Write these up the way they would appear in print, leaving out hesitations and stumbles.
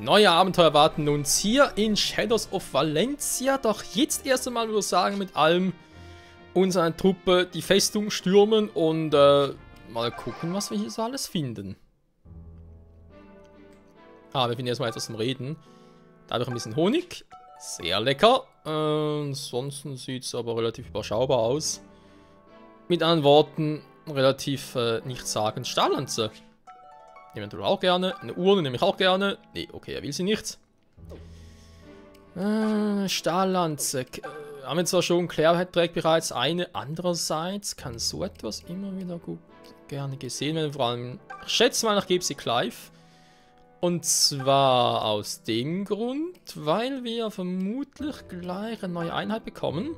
Neue Abenteuer warten uns hier in Shadows of Valencia. Doch jetzt erst einmal würde ich sagen, mit allem unserer Truppe die Festung stürmen und mal gucken, was wir hier so alles finden. Wir finden erstmal etwas zum Reden. Da habe ich ein bisschen Honig. Sehr lecker. Ansonsten sieht es aber relativ überschaubar aus. Mit anderen Worten, relativ nichtssagend. Stahllanze. Nehmen wir auch gerne. Eine Urne nehme ich auch gerne. Nee, okay, er will sie nicht. Stahllanze. Haben wir zwar schon, Claire trägt bereits eine. Andererseits kann so etwas immer wieder gut gerne gesehen werden. Vor allem, ich schätze mal, ich gebe sie Clive. Und zwar aus dem Grund, weil wir vermutlich gleich eine neue Einheit bekommen.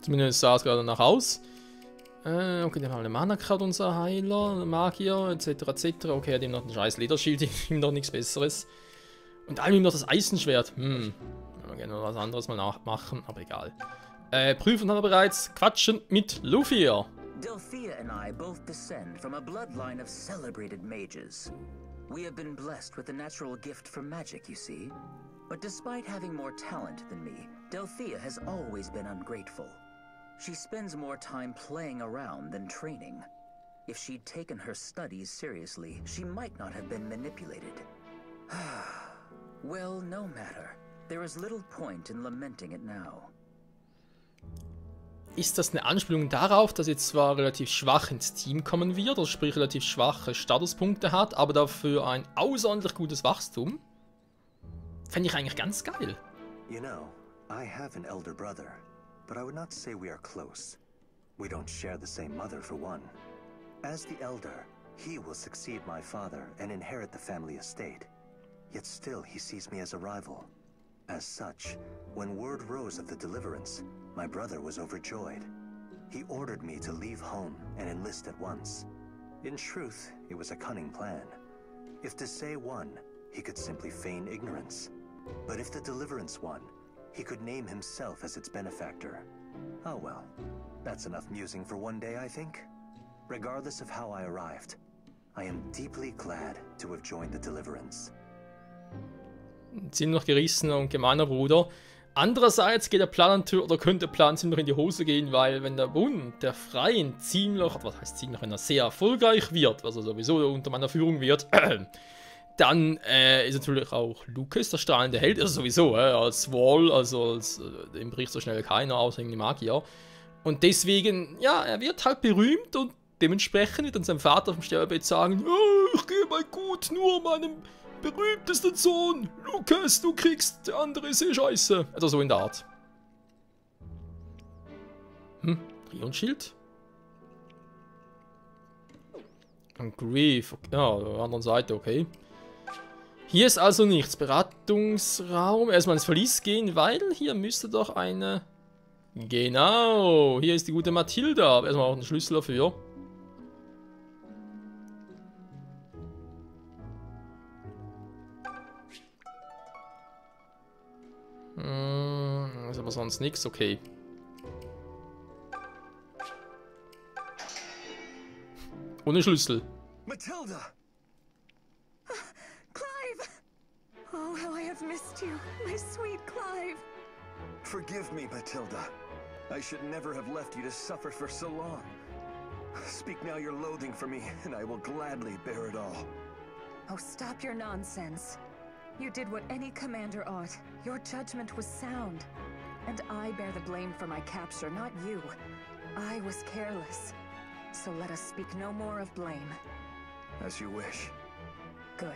Zumindest sah es gerade danach aus. Okay, dann haben wir eine Mana-Karte, unser Heiler, Magier, etc. etc. Okay, er hat ihm noch ein scheiß Lederschild, ihm noch nichts Besseres. Und allem noch das Eisenschwert. Wenn wir gerne noch was anderes mal nachmachen, aber egal. Prüfen haben wir bereits. Quatschen mit Lufia. Delphia and I both descend from a bloodline of celebrated mages. We have been blessed with a natural gift for magic, you see. But despite having more talent than me, Delphia has always been ungrateful. She spends more time playing around than training. If she'd taken her studies seriously, she might not have been manipulated. Well, no matter. There is little point in lamenting it now. Ist das eine Anspielung darauf, dass jetzt zwar relativ schwach ins Team kommen wird, also sprich relativ schwache Statuspunkte hat, aber dafür ein außerordentlich gutes Wachstum? Fände ich eigentlich ganz geil. You know, I have an elder brother, but I would not say we are close. We don't share the same mother for one. As the elder, he will succeed my father and inherit the family estate. Yet still he sees me as a rival. As such, when word rose of the deliverance, my brother was overjoyed. He ordered me to leave home and enlist at once. In truth, it was a cunning plan. If Desai won, he could simply feign ignorance. But if the deliverance won, he could name himself as its benefactor. Oh well, that's enough musing for one day, I think. Regardless of how I arrived, I am deeply glad to have joined the deliverance. Ziemlich gerissener und gemeiner Bruder. Andererseits geht der Plan oder könnte der Plan ziemlich in die Hose gehen, weil wenn der Bund der Freien ziemlich, was heißt ziemlich, wenn er sehr erfolgreich wird, was er sowieso unter meiner Führung wird, dann ist natürlich auch Lucas der strahlende Held, also sowieso, als Wall, also als, im bricht so schnell keiner, außer irgendwie Magier. Und deswegen, ja, er wird halt berühmt und dementsprechend wird dann sein Vater auf dem Sterbebett sagen, oh, ich gebe mein Gut nur meinem berühmtesten Sohn, Lucas, du kriegst, der andere ist eh scheiße. Also so in der Art. Rionschild? Und Grief, okay. Ja, auf der anderen Seite, okay. Hier ist also nichts. Beratungsraum. Erstmal ins Verlies gehen, weil hier müsste doch eine... Genau, hier ist die gute Mathilda. Erstmal auch einen Schlüssel dafür. Ist aber sonst nichts, okay. Ohne Schlüssel. Matilda! Clive! Oh, how I have missed you, my sweet Clive. Forgive me, Matilda. I should never have left you to suffer for so long. Speak now your loathing for me, and I will gladly bear it all. Oh, stop your nonsense. You did what any commander ought. Your judgment was sound. And I bear the blame for my capture, not you. I was careless. So let us speak no more of blame. As you wish. Good.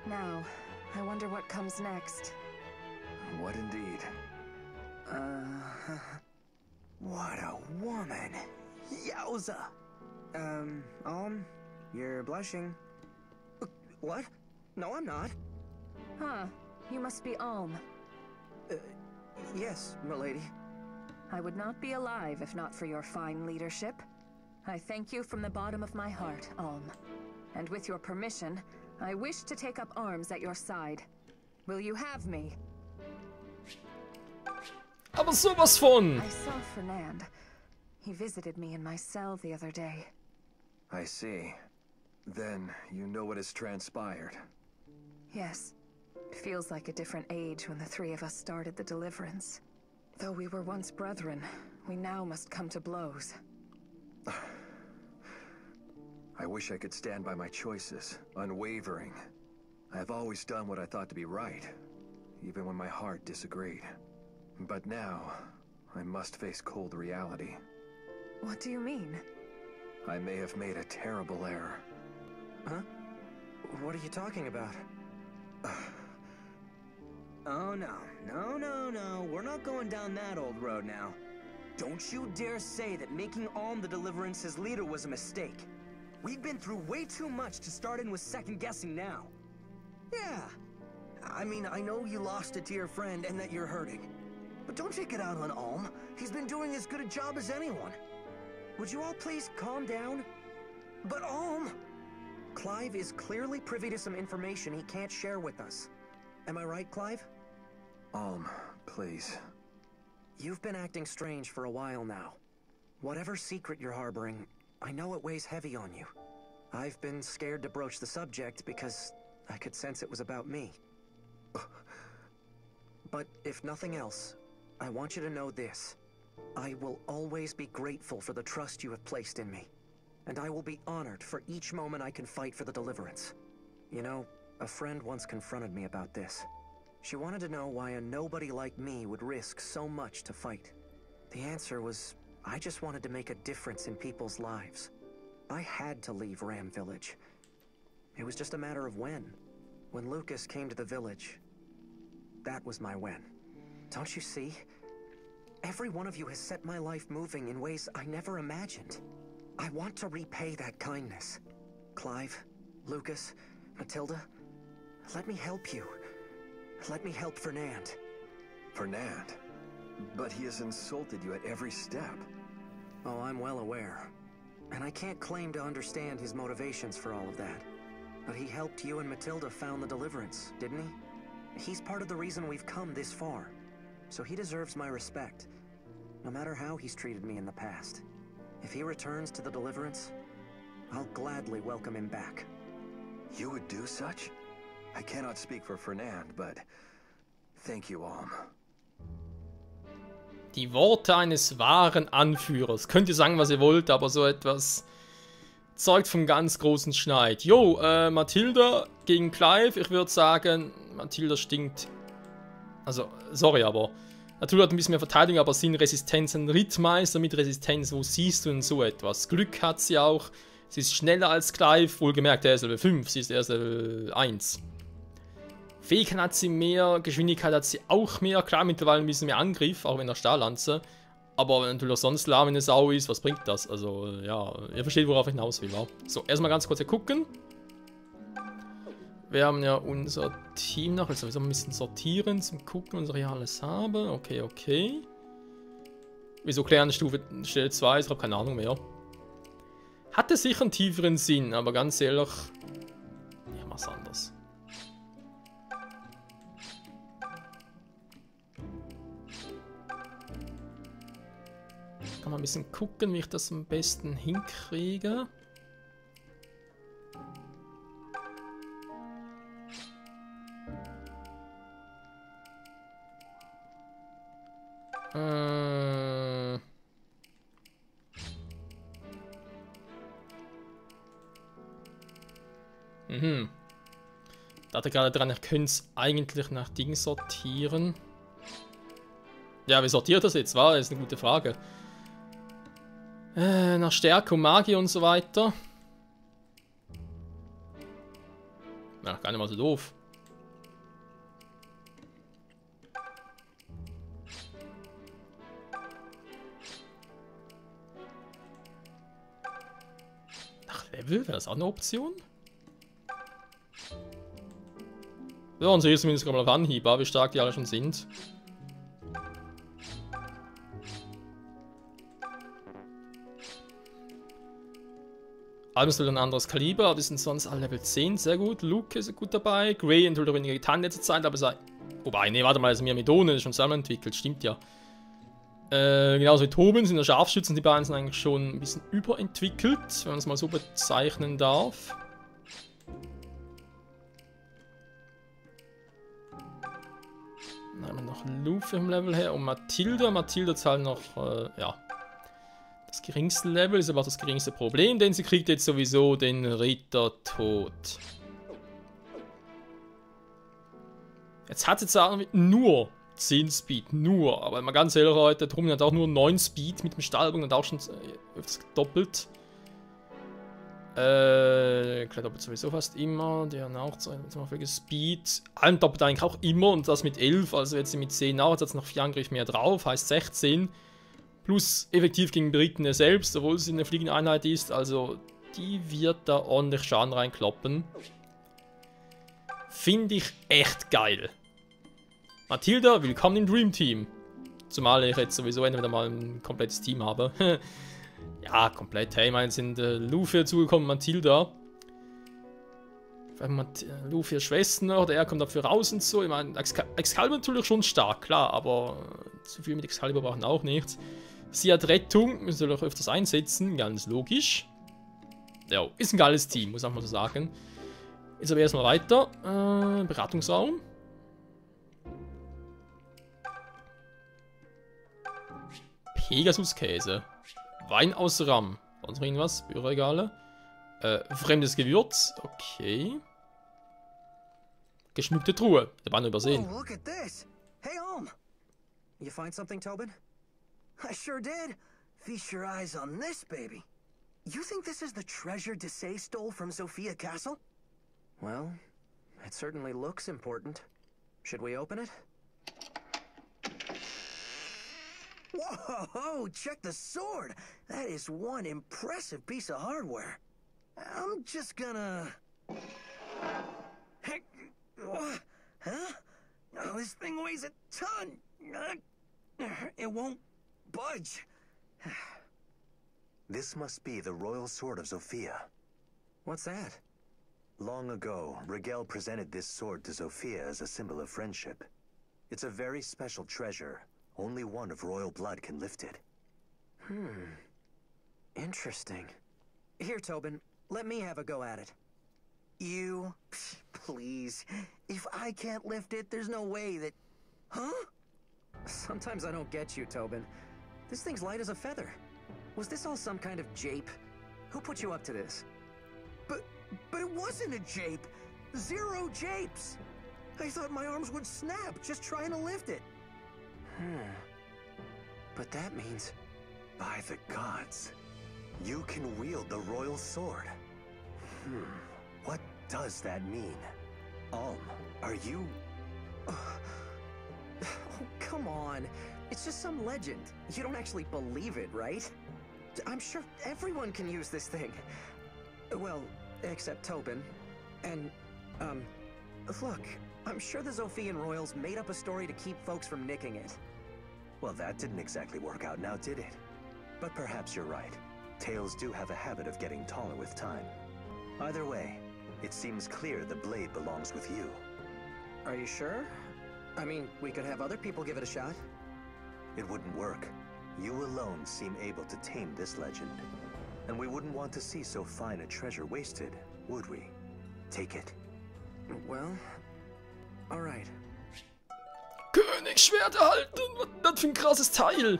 Now, I wonder what comes next. What indeed? What a woman! Yowza! You're blushing. What? No, I'm not. Huh. You must be Alm. Yes, milady. I would not be alive if not for your fine leadership. I thank you from the bottom of my heart, Alm. And with your permission, I wish to take up arms at your side. Will you have me? Aber sowas von! I saw Fernand. He visited me in my cell the other day. I see. Then you know what has transpired. Yes. It feels like a different age when the three of us started the Deliverance. Though we were once brethren, we now must come to blows. I wish I could stand by my choices, unwavering. I have always done what I thought to be right, even when my heart disagreed. But now, I must face cold reality. What do you mean? I may have made a terrible error. Huh? What are you talking about? Oh no, no, we're not going down that old road now. Don't you dare say that making Alm the Deliverance's leader was a mistake. We've been through way too much to start in with second-guessing now. Yeah. I mean, I know you lost it to your friend and that you're hurting. But don't take it out on Alm. He's been doing as good a job as anyone. Would you all please calm down? But Alm... Clive is clearly privy to some information he can't share with us. Am I right, Clive? Please. You've been acting strange for a while now. Whatever secret you're harboring, I know it weighs heavy on you. I've been scared to broach the subject because I could sense it was about me. But if nothing else, I want you to know this. I will always be grateful for the trust you have placed in me. And I will be honored for each moment I can fight for the Deliverance. You know, a friend once confronted me about this. She wanted to know why a nobody like me would risk so much to fight. The answer was, I just wanted to make a difference in people's lives. I had to leave Ram Village. It was just a matter of when. When Lucas came to the village, that was my when. Don't you see? Every one of you has set my life moving in ways I never imagined. I want to repay that kindness. Clive, Lucas, Matilda, let me help you. Let me help Fernand. Fernand? But he has insulted you at every step. Oh, I'm well aware. And I can't claim to understand his motivations for all of that. But he helped you and Matilda found the Deliverance, didn't he? He's part of the reason we've come this far. So he deserves my respect, no matter how he's treated me in the past. If he returns to the Deliverance, I'll gladly welcome him back. You would do such? I cannot speak for Fernand, but thank you, Alm. Die Worte eines wahren Anführers. Könnt ihr sagen, was ihr wollt, aber so etwas zeugt vom ganz großen Schneid. Jo, Matilda gegen Clive. Ich würde sagen, Matilda stinkt. Also, sorry, aber Matilda hat ein bisschen mehr Verteidigung, aber sind Resistenz ein Rittmeister mit Resistenz. Wo siehst du denn so etwas? Glück hat sie auch. Sie ist schneller als Clive. Wohlgemerkt, er ist Level 5, sie ist erst Level 1. Fähigkeit hat sie mehr, Geschwindigkeit hat sie auch mehr. Klar, mittlerweile ein bisschen mehr Angriff, auch wenn er Stahllanze. Aber wenn du sonst lahm in eine Sau ist, was bringt das? Also, ja, ihr versteht, worauf ich hinaus will, wa? So, erstmal ganz kurz hier gucken. Wir haben ja unser Team noch, also wir sollen ein bisschen sortieren, zum Gucken, was ich alles habe. Okay, okay. Wieso klären Stufe Stelle 2? Ich habe keine Ahnung mehr. Hatte sicher einen tieferen Sinn, aber ganz ehrlich, ich mach's anders. Kann man ein bisschen gucken, wie ich das am besten hinkriege. Ich dachte gerade dran, ich könnte es eigentlich nach Ding sortieren. Ja, wie sortiert das jetzt? Das ist eine gute Frage. Nach Stärke und Magie und so weiter. Ja, gar nicht mal so doof. Nach Level? Wäre das auch eine Option? Ja, und so ist zumindest mal auf Anhieb, wie stark die alle schon sind. Alles ein anderes Kaliber, aber die sind sonst alle Level 10, sehr gut. Luke ist gut dabei. Grey enthüllt weniger getan in letzter Zeit, aber sei. Wobei, nee, warte mal, das ist Myrmidon, ist schon selber entwickelt, stimmt ja. Genauso wie Tobin sind der Scharfschützen, die beiden sind eigentlich schon ein bisschen überentwickelt, wenn man es mal so bezeichnen darf. Dann haben wir noch Luffy im Level her und Mathilda. Mathilda zahlt noch, ja, das geringste Level, ist aber auch das geringste Problem, denn sie kriegt jetzt sowieso den Ritter-Tod. Jetzt hat sie zwar nur 10 Speed, nur, aber mal ganz ehrlich, Leute, Tobin hat auch nur 9 Speed mit dem Stahlbogen und auch schon öfters doppelt. Doppelt sowieso fast immer, der hat auch viel Speed. Allen doppelt eigentlich auch immer und das mit 11, also jetzt mit 10 nach, jetzt hat es noch 4 Angriffe mehr drauf, heißt 16. Plus effektiv gegen Briten selbst, obwohl es eine fliegende Einheit ist, also die wird da ordentlich Schaden reinkloppen. Finde ich echt geil. Mathilda, willkommen im Dream Team. Zumal ich jetzt sowieso entweder mal ein komplettes Team habe. Ja, komplett. Hey, ich meine, sind Luffy dazugekommen, Mathilda. Luffy Schwestern noch, der kommt dafür raus und so. Ich meine, Excalibur natürlich schon stark, klar, aber zu viel mit Excalibur brauchen auch nichts. Sie hat Rettung, müssen wir auch öfters einsetzen, ganz logisch. Ja, ist ein geiles Team, muss ich mal so sagen. Jetzt aber erstmal weiter. Beratungsraum. Pegasus-Käse. Wein aus Ram. Sonst noch irgendwas? Büroregale. Fremdes Gewürz. Okay. Geschmückte Truhe. Der Banner übersehen. Oh, look at this. Hey, you find something, Tobin? I sure did. Feast your eyes on this, baby. You think this is the treasure Desai stole from Sophia Castle? Well, it certainly looks important. Should we open it? Whoa, check the sword. That is one impressive piece of hardware. I'm just gonna... Heck, huh? Oh, this thing weighs a ton. It won't budge. This must be the royal sword of Sophia. What's that? Long ago, Rigel presented this sword to Sophia as a symbol of friendship. It's a very special treasure. Only one of royal blood can lift it. Interesting. Here, Tobin, let me have a go at it. You? Please. If I can't lift it, there's no way that... Huh? Sometimes I don't get you, Tobin. This thing's light as a feather. Was this all some kind of jape? Who put you up to this? But it wasn't a jape. 0 japes. I thought my arms would snap just trying to lift it. But that means... By the gods, you can wield the royal sword. What does that mean? Alm, are you... Oh, come on. It's just some legend. You don't actually believe it, right? I'm sure everyone can use this thing. Well, except Tobin. And, look, I'm sure the Zophian royals made up a story to keep folks from nicking it. Well, that didn't exactly work out now, did it? But perhaps you're right. Tails do have a habit of getting taller with time. Either way, it seems clear the blade belongs with you. Are you sure? I mean, we could have other people give it a shot. It wouldn't work. You alone seem able to tame this legend. And we wouldn't want to see so fine a treasure wasted, would we? Take it. Well, all right. Königsschwert erhalten! Was ist das für ein krasses Teil?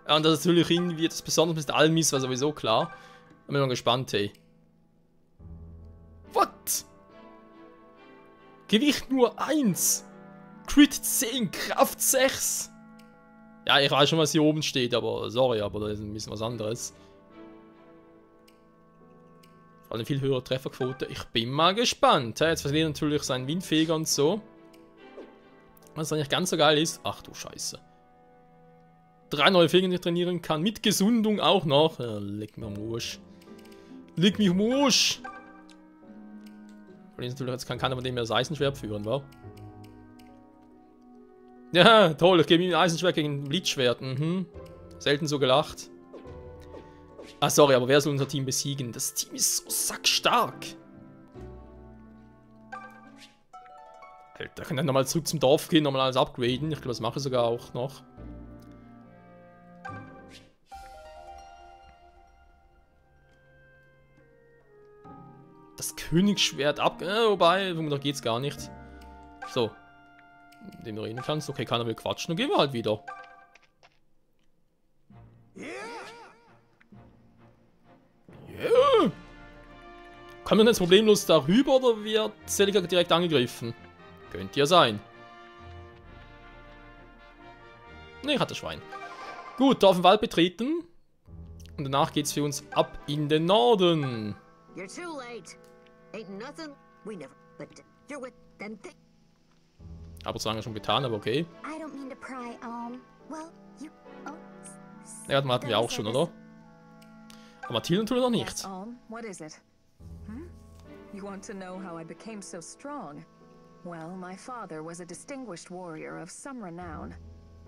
Ja, und das natürlich irgendwie das Besondere mit Almis war sowieso klar. Da bin ich mal gespannt, hey. What? Gewicht nur 1. Crit 10, Kraft 6. Ja, ich weiß schon, was hier oben steht, aber sorry, aber das ist ein bisschen was anderes. Vor allem viel höhere Trefferquote. Ich bin mal gespannt. Jetzt verliert natürlich sein Windfeger und so. Was eigentlich ganz so geil ist. Ach du Scheiße. 3 neue Fähigkeiten, die ich trainieren kann. Mit Gesundung auch noch. Leck mich am Arsch. Leck mich am Arsch. Natürlich jetzt kann keiner von dem mehr das Eisenschwert führen, wa? Ja, toll. Ich gebe ihm ein Eisenschwert gegen ein Blitzschwert. Selten so gelacht. Ah, sorry, aber wer soll unser Team besiegen? Das Team ist so sackstark. Alter, können wir nochmal zurück zum Dorf gehen, nochmal alles upgraden. Ich glaube, das mache ich sogar auch noch. das Königsschwert ab... wobei, da geht's gar nicht. So. Indem du reden kannst. Okay, keiner will quatschen. Dann gehen wir halt wieder. Yeah. Kommen wir jetzt problemlos darüber oder wird Celica direkt angegriffen? Könnte ja sein. Ne, hat das Schwein. Gut, Dorf im Wald betreten. Und danach geht's für uns ab in den Norden. You're too late. Ain't nothing we never but you're with them thing. Aber so lange schon getan, aber okay. I don't mean to pry, well, you Ja, das hatten wir auch schon, oder? Aber Mathilde tut noch nicht. Yes, what is it? You want to know how I became so strong? Well, my father was a distinguished warrior of some renown.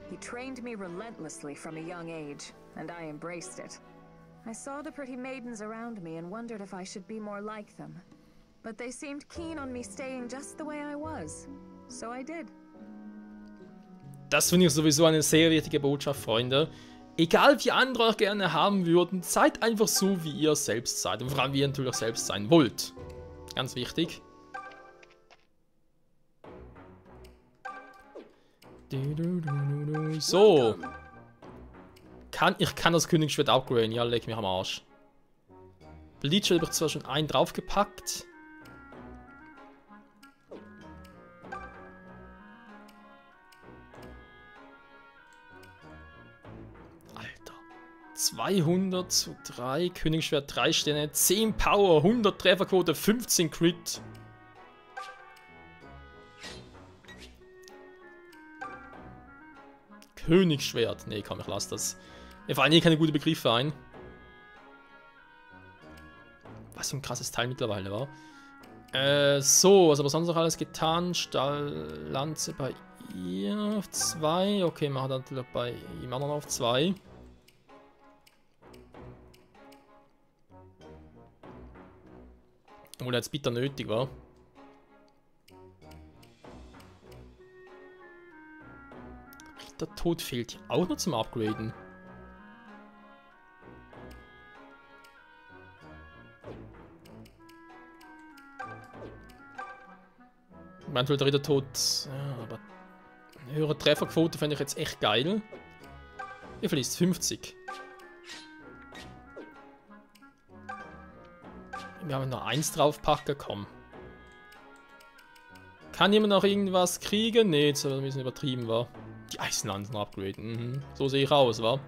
He trained me relentlessly from a young age, and I embraced it. I saw the pretty maidens around me and wondered if I should be more like them. But they seemed keen on me staying just the way I was. So I did. Das finde ich sowieso eine sehr wichtige Botschaft, Freunde. Egal wie andere euch gerne haben würden, seid einfach so, wie ihr selbst seid. Und vor allem, wie ihr natürlich selbst sein wollt. Ganz wichtig. So. Ich kann das Königsschwert upgraden. Ja, leg mich am Arsch. Bleach habe ich zwar schon einen draufgepackt. Alter. 200 zu 3. Königsschwert 3 Sterne. 10 Power. 100 Trefferquote. 15 Crit. Königsschwert. Nee, komm, ich lasse das. Mir fallen hier keine guten Begriffe ein. Was für ein krasses Teil mittlerweile war. So, was aber sonst noch alles getan? Stahllanze bei ihr auf 2. Okay, machen wir natürlich bei ihm anderen auf 2. Obwohl er jetzt bitter nötig war. Der Tod fehlt hier auch noch zum Upgraden. Mein der Rittertod, ja, aber eine höhere Trefferquote fände ich jetzt echt geil. Wie viel ist 50? Wir haben noch 1 draufpacken, komm. Kann jemand noch irgendwas kriegen? Ne, jetzt ein bisschen übertrieben war. Die Eisenlanzen upgraden. So sehe ich aus, wa?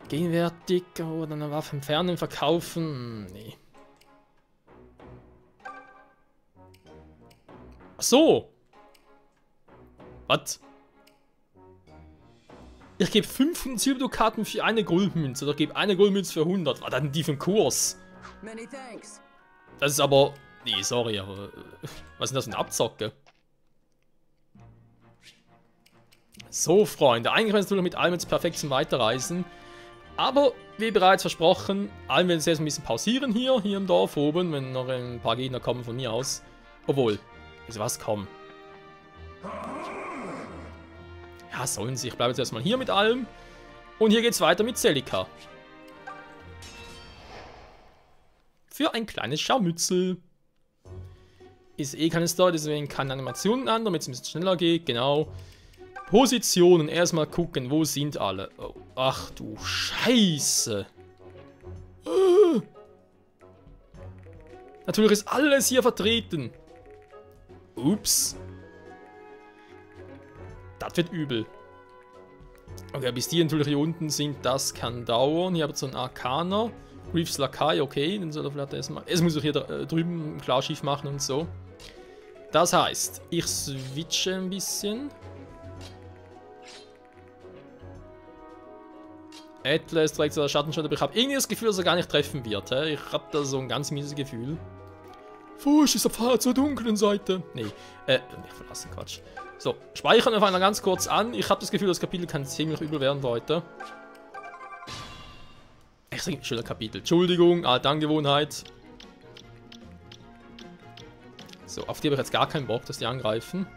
Gegenwärtig oder eine Waffe entfernen, verkaufen. Nee. Ach so. Was? Ich gebe 500 Silberdukaten für eine Goldmünze oder gebe eine Goldmünze für 100. Was hat denn die für einen Kurs? Das ist aber... Nee, sorry, aber... Was ist denn das für ein Abzocke? So, Freunde, eigentlich wäre es natürlich mit allem jetzt perfekt zum Weiterreisen. Aber, wie bereits versprochen, allen werden wir jetzt ein bisschen pausieren hier im Dorf oben, wenn noch ein paar Gegner kommen von mir aus. Obwohl, also was kommen? Ja, sollen sie. Ich bleibe jetzt erstmal hier mit allem. Und hier geht's weiter mit Celica. Für ein kleines Scharmützel. Ist eh keine Story, deswegen keine Animationen an, damit es ein bisschen schneller geht, genau. Positionen, erstmal gucken, wo sind alle? Oh, ach du Scheiße. Natürlich ist alles hier vertreten. Ups. Das wird übel. Okay, bis die natürlich hier unten sind, das kann dauern. Hier habe ich so einen Arcana. Reeves Lakai, okay, den soll er vielleicht erstmal. Es muss ich hier drüben Klarschiff machen und so. Das heißt, ich switche ein bisschen. Atlas trägt so der Schattenschatten, aber ich habe irgendwie das Gefühl, dass er gar nicht treffen wird. He? Ich habe da so ein ganz mieses Gefühl. Furcht ist der Pfad zur dunklen Seite. Nee, nicht verlassen, Quatsch. So, speichern wir einfach ganz kurz an. Ich habe das Gefühl, das Kapitel kann ziemlich übel werden, Leute. Echt schöner Kapitel. Entschuldigung, alte Angewohnheit. So, auf die habe ich jetzt gar keinen Bock, dass die angreifen.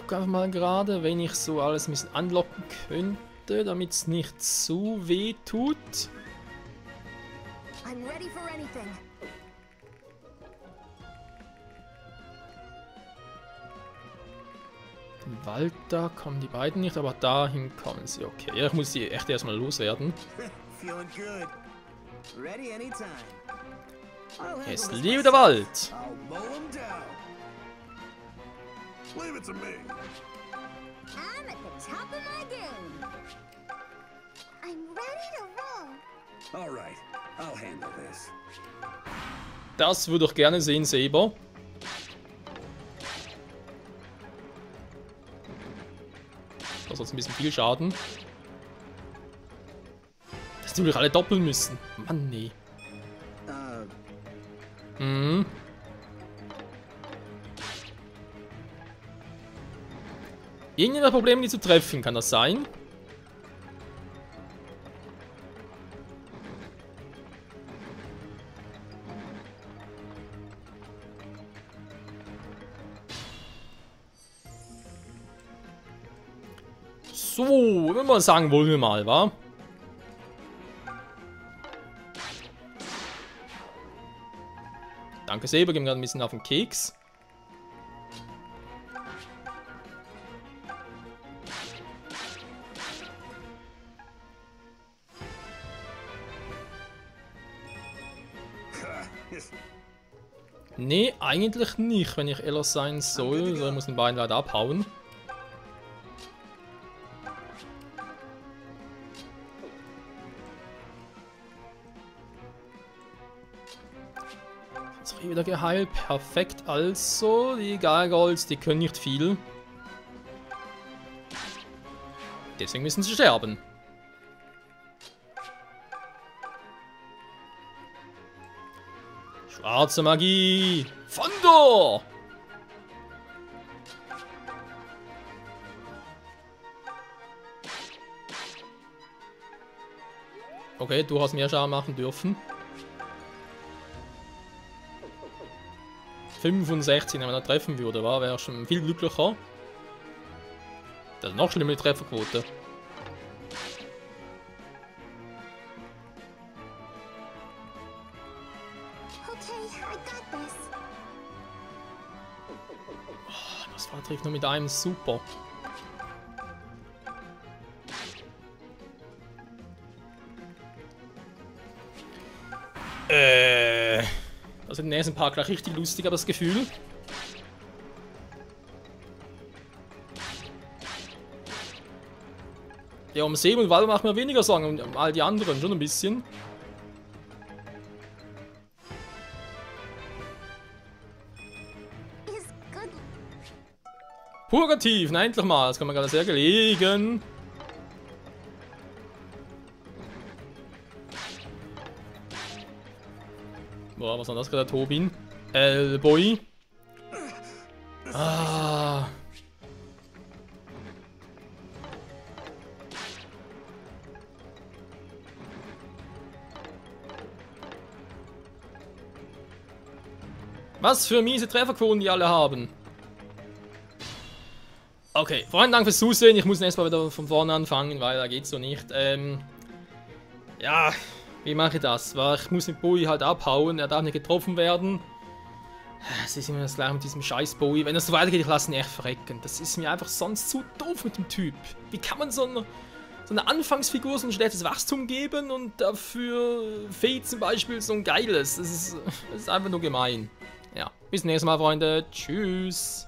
gucke einfach mal gerade, wenn ich so alles ein bisschen anlocken könnte, damit es nicht zu weh tut. I'm ready for anything. Im Wald, da kommen die beiden nicht, aber dahin kommen sie. Okay, ich muss sie echt erstmal loswerden. Feeling good. Ready anytime. Es liebe der Wald. I'll mow 'em down. Leave it to me. I'm at the top of my game. I'm ready to roll. All right, I'll handle this. Das würde ich gerne sehen, Saber. Das hat ein bisschen viel Schaden. Dass die natürlich alle doppeln müssen. Mann, nee. Mhm. Irgendein Problem, die zu treffen, kann das sein? So, wenn wir sagen, wollen wir mal, wa? Danke, Saber, gehen wir gerade ein bisschen auf den Keks. Nee, eigentlich nicht, wenn ich ehrlich sein soll. So, ich muss den beiden leider abhauen. Jetzt wieder geheilt. Perfekt. Also, die Gargoyles, die können nicht viel. Deswegen müssen sie sterben. Schwarze Magie! Fondo! Okay, du hast mehr Schaden machen dürfen. 65, wenn man da treffen würde, wäre schon viel glücklicher. Das ist noch schlimmer, die Trefferquote. Oh, das war trifft nur mit einem, super. Also den nächsten Part gleich richtig lustig, aber das Gefühl. Ja, um See und Wald machen wir weniger Sorgen, und um all die anderen schon ein bisschen. Purgativ, na endlich mal, das kann man gerade sehr gelegen. Boah, was war das gerade, Tobin? Boy. Ah. Was für miese Trefferquoten die alle haben. Okay, Freunde, danke fürs Zusehen. Ich muss erstmal wieder von vorne anfangen, weil da geht's so nicht. Ja, wie mache ich das? Ich muss mit Bowie halt abhauen, er darf nicht getroffen werden. Es ist immer das gleiche mit diesem scheiß Bowie. Wenn das so weitergeht, ich lasse ihn echt verrecken. Das ist mir einfach sonst zu doof mit dem Typ. Wie kann man so eine Anfangsfigur so ein schlechtes Wachstum geben und dafür Fee zum Beispiel so ein geiles? Das ist einfach nur gemein. Ja, bis zum nächsten Mal, Freunde. Tschüss.